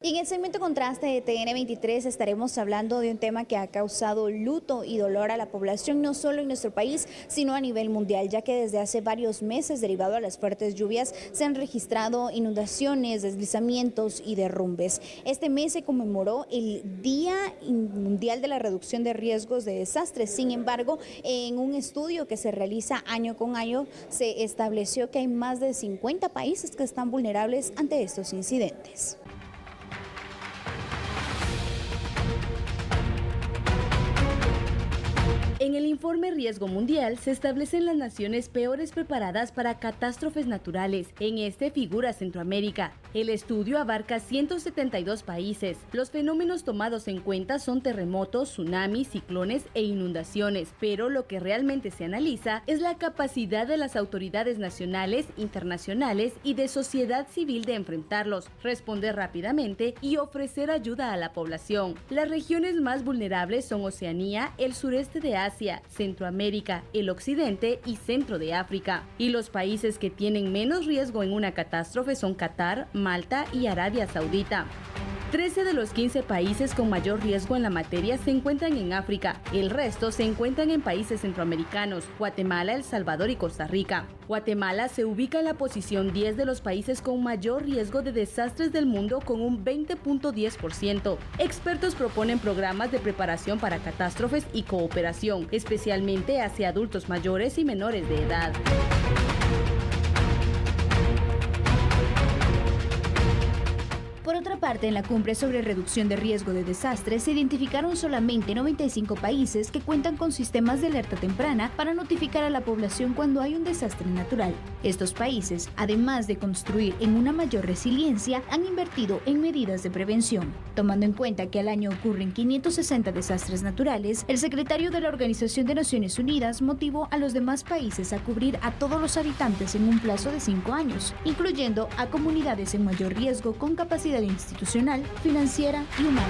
Y en el segmento Contraste de TN23 estaremos hablando de un tema que ha causado luto y dolor a la población, no solo en nuestro país, sino a nivel mundial, ya que desde hace varios meses, derivado a las fuertes lluvias, se han registrado inundaciones, deslizamientos y derrumbes. Este mes se conmemoró el Día Mundial de la Reducción de Riesgos de Desastres. Sin embargo, en un estudio que se realiza año con año, se estableció que hay más de 50 países que están vulnerables ante estos incidentes. En el informe Riesgo Mundial se establecen las naciones peores preparadas para catástrofes naturales. En este figura Centroamérica. El estudio abarca 172 países. Los fenómenos tomados en cuenta son terremotos, tsunamis, ciclones e inundaciones, pero lo que realmente se analiza es la capacidad de las autoridades nacionales, internacionales y de sociedad civil de enfrentarlos, responder rápidamente y ofrecer ayuda a la población. Las regiones más vulnerables son Oceanía, el sureste de Asia, Centroamérica, el occidente y centro de África. Y los países que tienen menos riesgo en una catástrofe son Qatar, Malta y Arabia Saudita. 13 de los 15 países con mayor riesgo en la materia se encuentran en África. El resto se encuentran en países centroamericanos, Guatemala, El Salvador y Costa Rica. Guatemala se ubica en la posición 10 de los países con mayor riesgo de desastres del mundo con un 20.10%. Expertos proponen programas de preparación para catástrofes y cooperación, especialmente hacia adultos mayores y menores de edad. Por otra parte, en la cumbre sobre reducción de riesgo de desastres se identificaron solamente 95 países que cuentan con sistemas de alerta temprana para notificar a la población cuando hay un desastre natural. Estos países, además de construir en una mayor resiliencia, han invertido en medidas de prevención. Tomando en cuenta que al año ocurren 560 desastres naturales, el secretario de la Organización de Naciones Unidas motivó a los demás países a cubrir a todos los habitantes en un plazo de 5 años, incluyendo a comunidades en mayor riesgo con capacidad institucional, financiera y humana.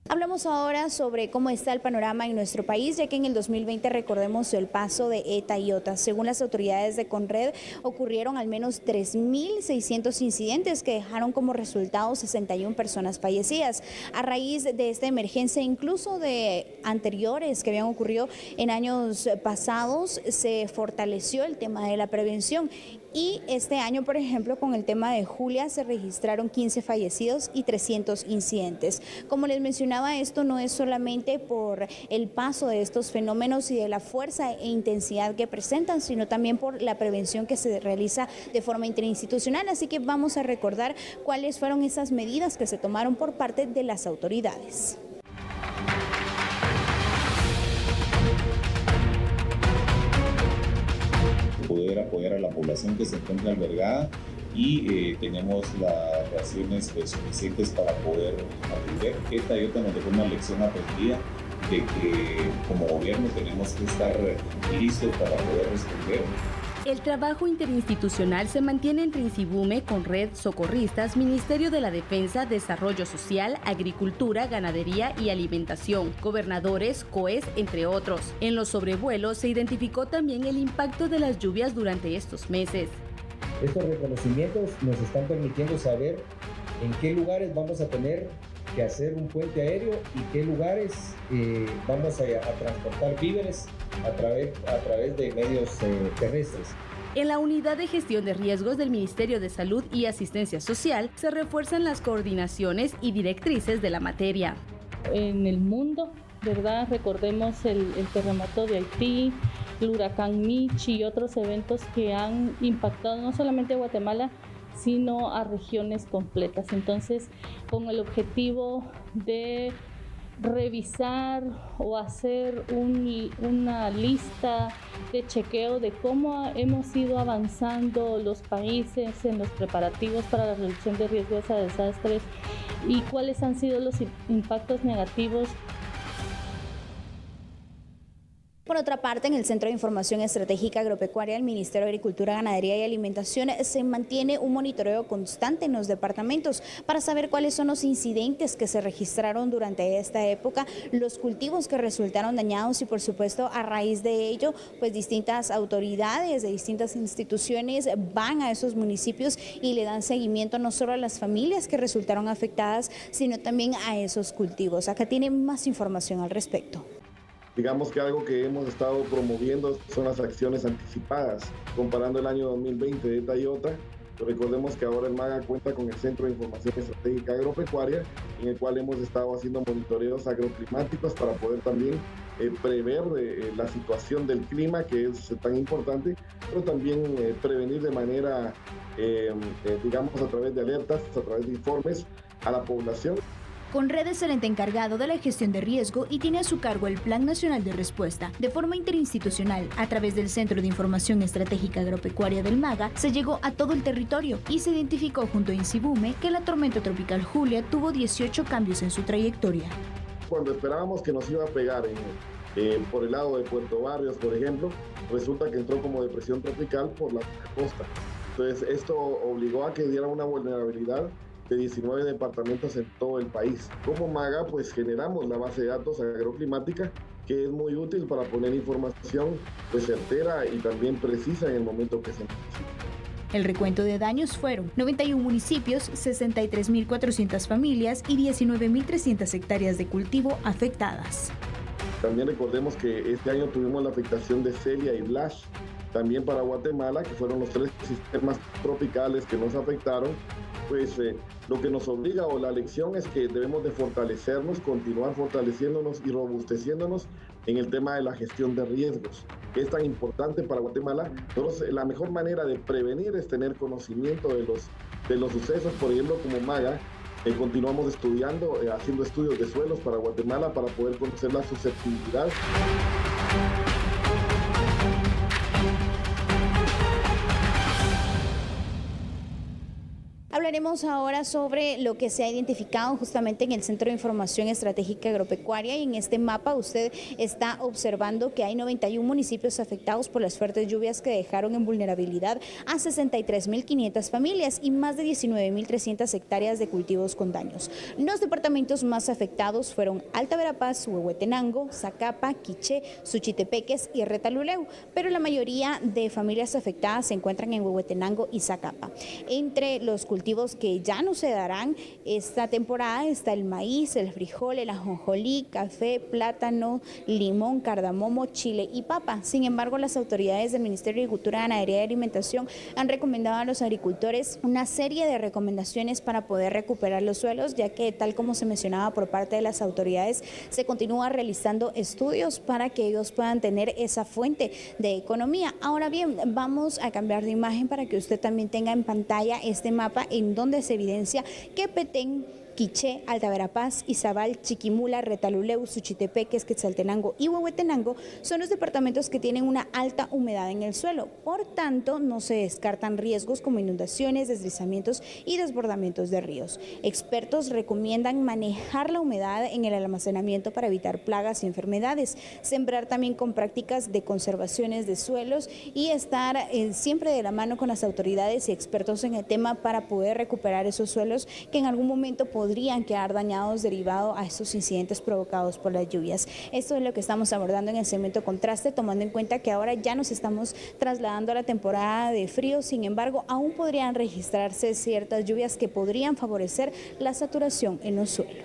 Hablamos ahora sobre cómo está el panorama en nuestro país, ya que en el 2020 recordemos el paso de ETA y OTA. Según las autoridades de Conred, ocurrieron al menos 3.600 incidentes que dejaron como resultado 61 personas fallecidas. A raíz de esta emergencia, incluso de anteriores que habían ocurrido en años pasados, se fortaleció el tema de la prevención. Y este año, por ejemplo, con el tema de Julia, se registraron 15 fallecidos y 300 incidentes. Como les mencionaba, esto no es solamente por el paso de estos fenómenos y de la fuerza e intensidad que presentan, sino también por la prevención que se realiza de forma interinstitucional. Así que vamos a recordar cuáles fueron esas medidas que se tomaron por parte de las autoridades. Poder apoyar a la población que se encuentra albergada y tenemos las raciones suficientes para poder atender. Esta y otra nos dejó una lección aprendida de que como gobierno tenemos que estar listos para poder responder. El trabajo interinstitucional se mantiene entre Insibume, Conred, Socorristas, Ministerio de la Defensa, Desarrollo Social, Agricultura, Ganadería y Alimentación, gobernadores, COES, entre otros. En los sobrevuelos se identificó también el impacto de las lluvias durante estos meses. Estos reconocimientos nos están permitiendo saber en qué lugares vamos a tener que hacer un puente aéreo y qué lugares vamos a transportar víveres a través de medios terrestres. En la Unidad de Gestión de Riesgos del Ministerio de Salud y Asistencia Social se refuerzan las coordinaciones y directrices de la materia. En el mundo, ¿verdad? Recordemos el terremoto de Haití, el huracán Michi y otros eventos que han impactado no solamente a Guatemala, sino a regiones completas. Entonces, con el objetivo de revisar o hacer una lista de chequeo de cómo hemos ido avanzando los países en los preparativos para la reducción de riesgos a desastres y cuáles han sido los impactos negativos. Por otra parte, en el Centro de Información Estratégica Agropecuaria del Ministerio de Agricultura, Ganadería y Alimentación se mantiene un monitoreo constante en los departamentos para saber cuáles son los incidentes que se registraron durante esta época, los cultivos que resultaron dañados y por supuesto a raíz de ello, pues distintas autoridades de distintas instituciones van a esos municipios y le dan seguimiento no solo a las familias que resultaron afectadas, sino también a esos cultivos. Acá tiene más información al respecto. Digamos que algo que hemos estado promoviendo son las acciones anticipadas, comparando el año 2020 de ETA y OTA. Recordemos que ahora el MAGA cuenta con el Centro de Información Estratégica Agropecuaria, en el cual hemos estado haciendo monitoreos agroclimáticos para poder también prever la situación del clima, que es tan importante, pero también prevenir de manera, digamos, a través de alertas, a través de informes a la población. CONRED es el ente encargado de la gestión de riesgo y tiene a su cargo el Plan Nacional de Respuesta. De forma interinstitucional, a través del Centro de Información Estratégica Agropecuaria del MAGA, se llegó a todo el territorio y se identificó junto a INSIBUME que la tormenta tropical Julia tuvo 18 cambios en su trayectoria. Cuando esperábamos que nos iba a pegar por el lado de Puerto Barrios, por ejemplo, resulta que entró como depresión tropical por la costa. Entonces, esto obligó a que diera una vulnerabilidad de 19 departamentos en todo el país. Como MAGA, pues generamos la base de datos agroclimática, que es muy útil para poner información pues certera y también precisa en el momento que se necesita. El recuento de daños fueron 91 municipios, 63.400 familias y 19.300 hectáreas de cultivo afectadas. También recordemos que este año tuvimos la afectación de Celia y Blash, también para Guatemala, que fueron los 3 sistemas tropicales que nos afectaron. Pues lo que nos obliga o la lección es que debemos de fortalecernos, continuar fortaleciéndonos y robusteciéndonos en el tema de la gestión de riesgos, que es tan importante para Guatemala. Entonces, la mejor manera de prevenir es tener conocimiento de los sucesos, por ejemplo, como MAGA. Continuamos estudiando, haciendo estudios de suelos para Guatemala para poder conocer la susceptibilidad. Hablaremos ahora sobre lo que se ha identificado justamente en el Centro de Información Estratégica Agropecuaria, y en este mapa usted está observando que hay 91 municipios afectados por las fuertes lluvias que dejaron en vulnerabilidad a 63.500 familias y más de 19.300 hectáreas de cultivos con daños. Los departamentos más afectados fueron Alta Verapaz, Huehuetenango, Zacapa, Quiché, Suchitepeques y Retaluleu, pero la mayoría de familias afectadas se encuentran en Huehuetenango y Zacapa. Entre los cultivos que ya no se darán esta temporada está el maíz, el frijol, el ajonjolí, café, plátano, limón, cardamomo, chile y papa. Sin embargo, las autoridades del Ministerio de Agricultura, Ganadería y Alimentación han recomendado a los agricultores una serie de recomendaciones para poder recuperar los suelos, ya que tal como se mencionaba por parte de las autoridades, se continúa realizando estudios para que ellos puedan tener esa fuente de economía. Ahora bien, vamos a cambiar de imagen para que usted también tenga en pantalla este mapa en donde se evidencia que Petén, Quiché, Alta Verapaz, Izabal, Chiquimula, Retaluleu, Suchitepeques, Quetzaltenango y Huehuetenango son los departamentos que tienen una alta humedad en el suelo. Por tanto, no se descartan riesgos como inundaciones, deslizamientos y desbordamientos de ríos. Expertos recomiendan manejar la humedad en el almacenamiento para evitar plagas y enfermedades, sembrar también con prácticas de conservaciones de suelos y estar siempre de la mano con las autoridades y expertos en el tema para poder recuperar esos suelos que en algún momento podrían quedar dañados derivado a estos incidentes provocados por las lluvias. Esto es lo que estamos abordando en el segmento Contraste, tomando en cuenta que ahora ya nos estamos trasladando a la temporada de frío. Sin embargo, aún podrían registrarse ciertas lluvias que podrían favorecer la saturación en los suelos.